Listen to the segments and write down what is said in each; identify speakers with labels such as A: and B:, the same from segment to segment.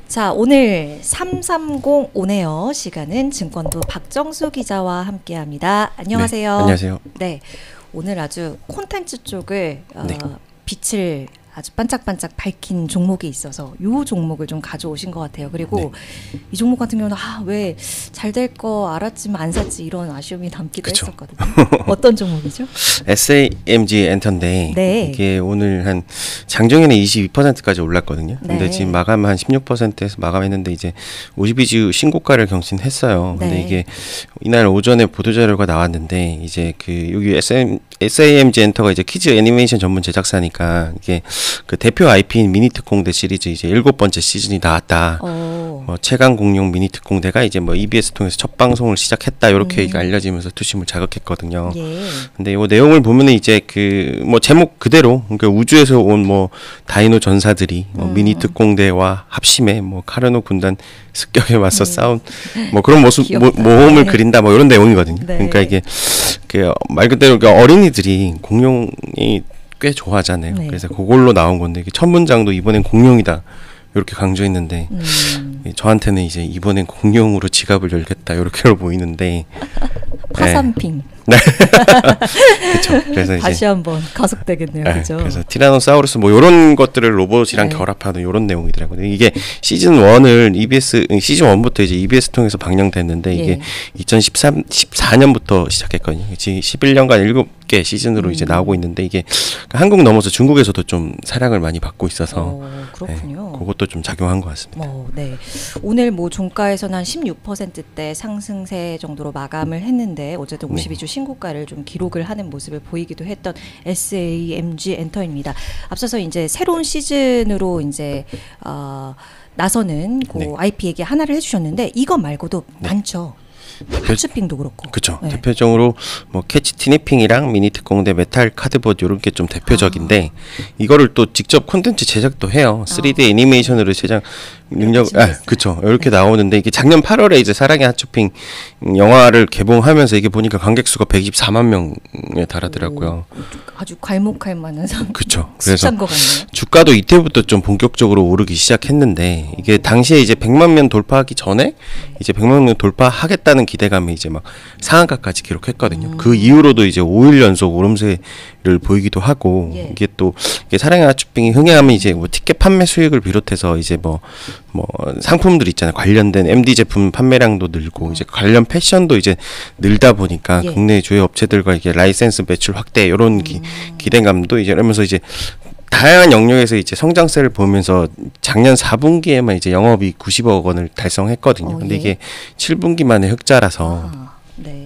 A: 자, 오늘 330 오네요 시간은 증권부 박정수 기자와 함께합니다. 안녕하세요.
B: 네, 안녕하세요.
A: 네, 오늘 아주 콘텐츠 쪽을
B: 네.
A: 빛을 아주 반짝반짝 밝힌 종목이 있어서 요 종목을 좀 가져오신 것 같아요. 그리고 이 종목 같은 경우는 왜 잘 될 거 알았지만 안 샀지 이런 아쉬움이 남기도
B: 그쵸.
A: 했었거든요. 어떤 종목이죠?
B: SAMG 엔터인데
A: 네.
B: 이게 오늘 한 장중에는 22%까지 올랐거든요. 근데
A: 네.
B: 지금 마감 한 16%에서 마감했는데 이제 52주 신고가를 경신했어요. 근데
A: 네.
B: 이게 이날 오전에 보도자료가 나왔는데 이제 그 여기 SAMG 엔터가 이제 키즈 애니메이션 전문 제작사니까 이게 그 대표 IP인 미니특공대 시리즈 이제 7번째 시즌이 나왔다. 최강 공룡 미니특공대가 이제 EBS 통해서 첫 방송을 시작했다 이렇게 알려지면서 투심을 자극했거든요.
A: 예.
B: 근데 이 내용을 보면은 이제 제목 그대로 그러니까 우주에서 온 다이노 전사들이 미니특공대와 합심해 카르노 군단 습격에 맞서 싸운 그런 모험을
A: 네.
B: 그린다 이런 내용이거든요.
A: 네.
B: 그러니까 이게 말 그대로 어린이들이 공룡이 꽤 좋아하잖아요.
A: 네.
B: 그래서 그걸로 나온 건데 첫 문장도 이번엔 공룡이다 이렇게 강조했는데 저한테는 이제 이번엔 공룡으로 지갑을 열겠다 이렇게 보이는데
A: 파산핑.
B: 네. 그렇죠. 그래서 이제
A: 다시 한번 가속되겠네요. 그죠?
B: 그래서 티라노사우루스 이런 것들을 로봇이랑
A: 네.
B: 결합하는 이런 내용이더라고요. 이게 시즌 1을 시즌 1부터 이제 EBS 통해서 방영됐는데 이게 2014년부터 시작했거든요. 지금 11년간 7개 시즌으로 이제 나오고 있는데 이게 한국 넘어서 중국에서도 좀 사랑을 많이 받고 있어서
A: 그렇군요.
B: 그것도 좀 작용한 것 같습니다.
A: 네. 오늘 종가에서는 한 16%대 상승세 정도로 마감을 했는데 어쨌든 52주 신고가를 좀 기록을 하는 모습을 보이기도 했던 SAMG 엔터입니다. 앞서서 이제 새로운 시즌으로 이제 나서는 IP 얘기 하나를 해주셨는데 이것 말고도 많죠. 하츄핑도 그렇고.
B: 그렇죠. 네. 대표적으로 캐치 티니핑이랑 미니특공대 메탈 카드보드 이런 게 좀 대표적인데 이거를 또 직접 콘텐츠 제작도 해요. 3D 애니메이션으로 제작 능력 그렇죠. 이렇게 나오는데 이게 작년 8월에 이제 사랑의 하츄핑 영화를 개봉하면서 이게 보니까 관객 수가 124만 명에 달하더라고요.
A: 아주 괄목할 만한
B: 그렇죠. 그래서
A: 것 같네요.
B: 주가도 이때부터 좀 본격적으로 오르기 시작했는데 이게 당시에 이제 100만 명 돌파하기 전에 이제 100만 명 돌파하겠다는 기대감이 이제 상한가까지 기록했거든요. 그 이후로도 이제 5일 연속 오름세를 보이기도 하고 이게 또 사랑의 하츄핑이 흥행하면 이제 티켓 판매 수익을 비롯해서 이제 상품들 있잖아요. 관련된 MD 제품 판매량도 늘고 이제 관련 패션도 이제 늘다 보니까 국내 주요 업체들과 이게 라이센스 매출 확대 이런 기대감도 이제 이러면서 이제 다양한 영역에서 이제 성장세를 보면서 작년 4분기에만 이제 영업이익 90억 원을 달성했거든요. 근데 이게 7분기 만에 흑자라서
A: 네.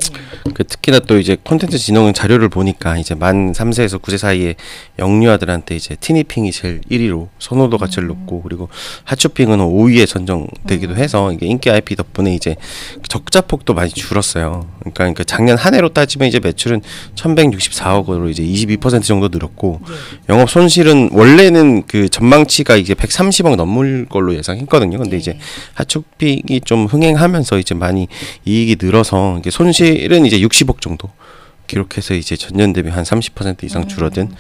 B: 특히나 또 이제 콘텐츠 진흥원 자료를 보니까 이제 만 3세에서 9세 사이에 영유아들한테 이제 티니핑이 제일 1위로 선호도가 제일 높고 그리고 하츄핑은 5위에 선정되기도 해서 이게 인기 IP 덕분에 이제 적자폭도 많이 줄었어요. 그러니까 작년 한 해로 따지면 이제 매출은 1,164억 원으로 이제 22% 정도 늘었고 영업 손실은 원래는 그 전망치가 이제 130억 넘을 걸로 예상했거든요. 근데 이제 하츄핑이 좀 흥행하면서 이제 많이 이익이 늘어서 이게 손실은 이제 60억 정도 기록해서 이제 전년 대비 한 30% 이상 줄어든.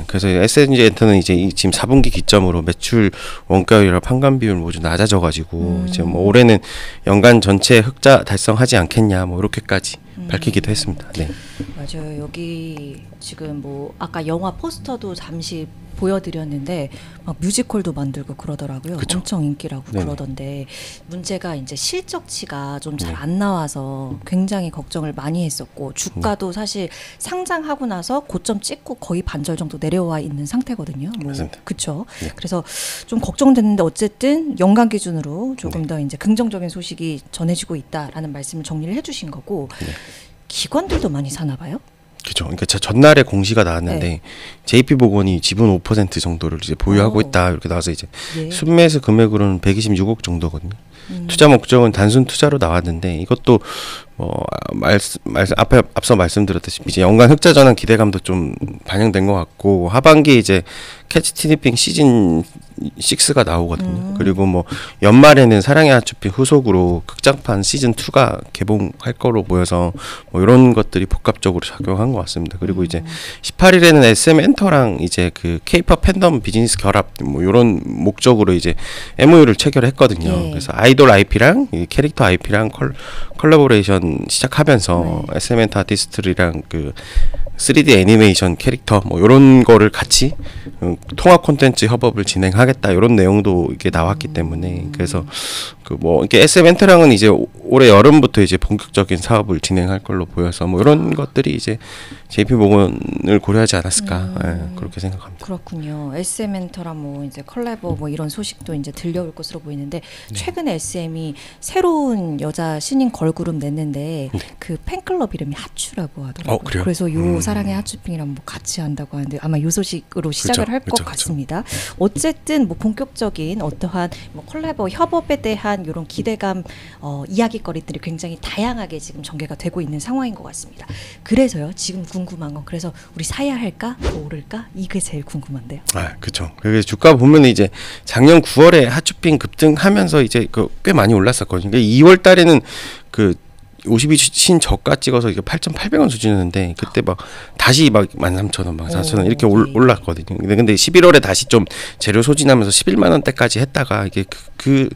B: 그래서 SNG 엔터는 이제 지금 4분기 기점으로 매출, 원가율이랑 판관 비율 모두 낮아져가지고 이제 올해는 연간 전체 흑자 달성하지 않겠냐 이렇게까지 밝히기도 했습니다. 네.
A: 맞아요. 여기 지금 아까 영화 포스터도 잠시 보여드렸는데 뮤지컬도 만들고 그러더라고요. 그쵸? 엄청 인기라고 그러던데 문제가 이제 실적치가 좀 잘 안 나와서 굉장히 걱정을 많이 했었고 주가도 사실 상장하고 나서 고점 찍고 거의 반절 정도 내려와 있는 상태거든요. 그렇죠. 그래서 좀 걱정됐는데 어쨌든 연간 기준으로 조금 더 이제 긍정적인 소식이 전해지고 있다라는 말씀을 정리를 해주신 거고 기관들도 많이 사나 봐요.
B: 그죠. 그러니까 전날에 공시가 나왔는데 JP보건이 지분 5% 정도를 이제 보유하고 있다 이렇게 나와서 이제 순매수 금액으로는 126억 정도거든요. 투자 목적은 단순 투자로 나왔는데 이것도 앞서 말씀드렸다시피 이제 연간 흑자 전환 기대감도 좀 반영된 것 같고 하반기 이제 캐치 티니핑 시즌 6가 나오거든요. 그리고 뭐 연말에는 사랑의 하츄핑 후속으로 극장판 시즌 2가 개봉할 거로 보여서 뭐 이런 것들이 복합적으로 작용한 것 같습니다. 그리고 이제 18일에는 SM 엔터랑 이제 그 K-팝 팬덤 비즈니스 결합 뭐 이런 목적으로 이제 MOU를 체결했거든요. 그래서 아이돌 IP랑 이 캐릭터 IP랑 컬래보레이션 시작하면서 SM 엔터 아티스트들이랑 그 3D 애니메이션 캐릭터 뭐 이런 거를 같이 통합 콘텐츠 협업을 진행하겠다 이런 내용도 이게 나왔기 때문에 그래서 그 뭐 이게 SM 엔터랑은 이제 올해 여름부터 이제 본격적인 사업을 진행할 걸로 보여서 뭐 이런 것들이 이제 JP 모건을 고려하지 않았을까 그렇게 생각합니다.
A: 그렇군요. SM 엔터랑 뭐 이제 컬래버 뭐 이런 소식도 이제 들려올 것으로 보이는데 최근에 SM이 새로운 여자 신인 걸그룹 냈는데 그 팬클럽 이름이 하츄라고 하더라고요.
B: 그래요?
A: 그래서 요 사랑의 하츄핑이랑 뭐 같이 한다고 하는데 아마 요 소식으로 시작을 할 것 같습니다. 어쨌든 뭐 본격적인 어떠한 뭐 컬래버 협업에 대한 이런 기대감 이야기거리들이 굉장히 다양하게 지금 전개가 되고 있는 상황인 것 같습니다. 그래서요 지금 궁금한 건 그래서 우리 사야 할까 더 오를까 이게 제일 궁금한데요.
B: 그렇죠. 그래서 주가 보면 이제 작년 9월에 하츄핑 급등하면서 이제 그 꽤 많이 올랐었거든요. 2월 달에는 그 52 신저가 찍어서 이게 8,800원 수준이었는데 그때 막 다시 막 13,000원, 막 4,000원 이렇게 올랐거든요. 근데 11월에 다시 좀 재료 소진하면서 11만 원대까지 했다가 이게 그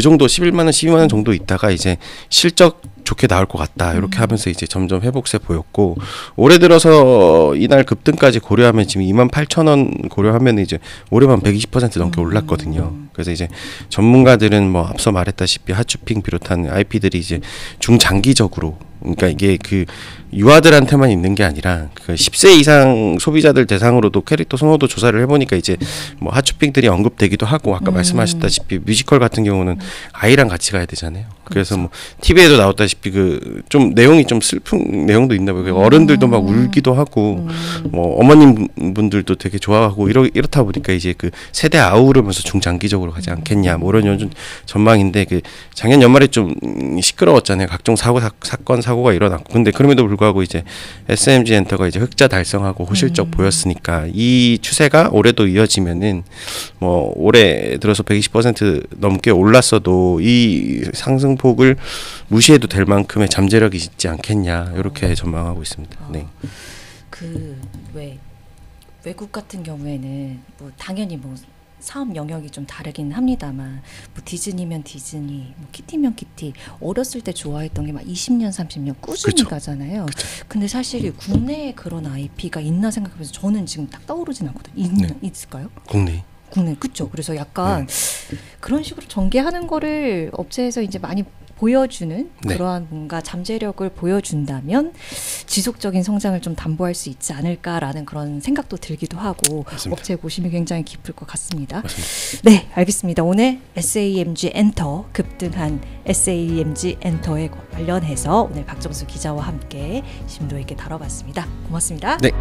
B: 정도 11만 원, 12만 원 정도 있다가 이제 실적 좋게 나올 것 같다 이렇게 하면서 이제 점점 회복세 보였고 올해 들어서 이날 급등까지 고려하면 지금 28,000원 고려하면 이제 올해만 120% 넘게 올랐거든요. 그래서 이제 전문가들은 뭐 앞서 말했다시피 하츄핑 비롯한 IP들이 이제 중장기적으로 그러니까 이게 그 유아들한테만 있는 게 아니라 그 10세 이상 소비자들 대상으로도 캐릭터 선호도 조사를 해보니까 이제 뭐 하츄핑들이 언급되기도 하고 아까 말씀하셨다시피 뮤지컬 같은 경우는 아이랑 같이 가야 되잖아요. 그래서 뭐 TV에도 나왔다시피 그 좀 내용이 좀 슬픈 내용도 있나 봐요. 어른들도 막 울기도 하고 뭐 어머님 분들도 되게 좋아하고 이렇다 보니까 이제 그 세대 아우르면서 중장기적으로 가지 않겠냐 뭐 이런 요즘 전망인데 그 작년 연말에 좀 시끄러웠잖아요. 각종 사건 사고가 일어났고 근데 그럼에도 불구하고 이제 SMG 엔터가 이제 흑자 달성하고 호실적 보였으니까 이 추세가 올해도 이어지면은 뭐 올해 들어서 120% 넘게 올랐어도 이 상승폭을 무시해도 될 만큼의 잠재력이 있지 않겠냐 이렇게 전망하고 있습니다. 네.
A: 그 외국 같은 경우에는 뭐 당연히 뭐 사업 영역이 좀 다르긴 합니다만 뭐 디즈니면 디즈니, 뭐 키티면 키티 어렸을 때 좋아했던 게 막 20년, 30년 꾸준히
B: 그쵸.
A: 가잖아요. 근데 사실 국내에 그런 IP가 있나 생각하면서 저는 지금 딱 떠오르진 않거든요. 있을까요?
B: 국내
A: 그쵸. 그래서 약간 그런 식으로 전개하는 거를 업체에서 이제 많이 보여주는 그러한 뭔가 잠재력을 보여준다면 지속적인 성장을 좀 담보할 수 있지 않을까라는 그런 생각도 들기도 하고
B: 맞습니다.
A: 업체의 고심이 굉장히 깊을 것 같습니다.
B: 맞습니다.
A: 네, 알겠습니다. 오늘 SAMG 엔터 급등한 SAMG 엔터에 관련해서 오늘 박정수 기자와 함께 심도 있게 다뤄봤습니다. 고맙습니다.
B: 네.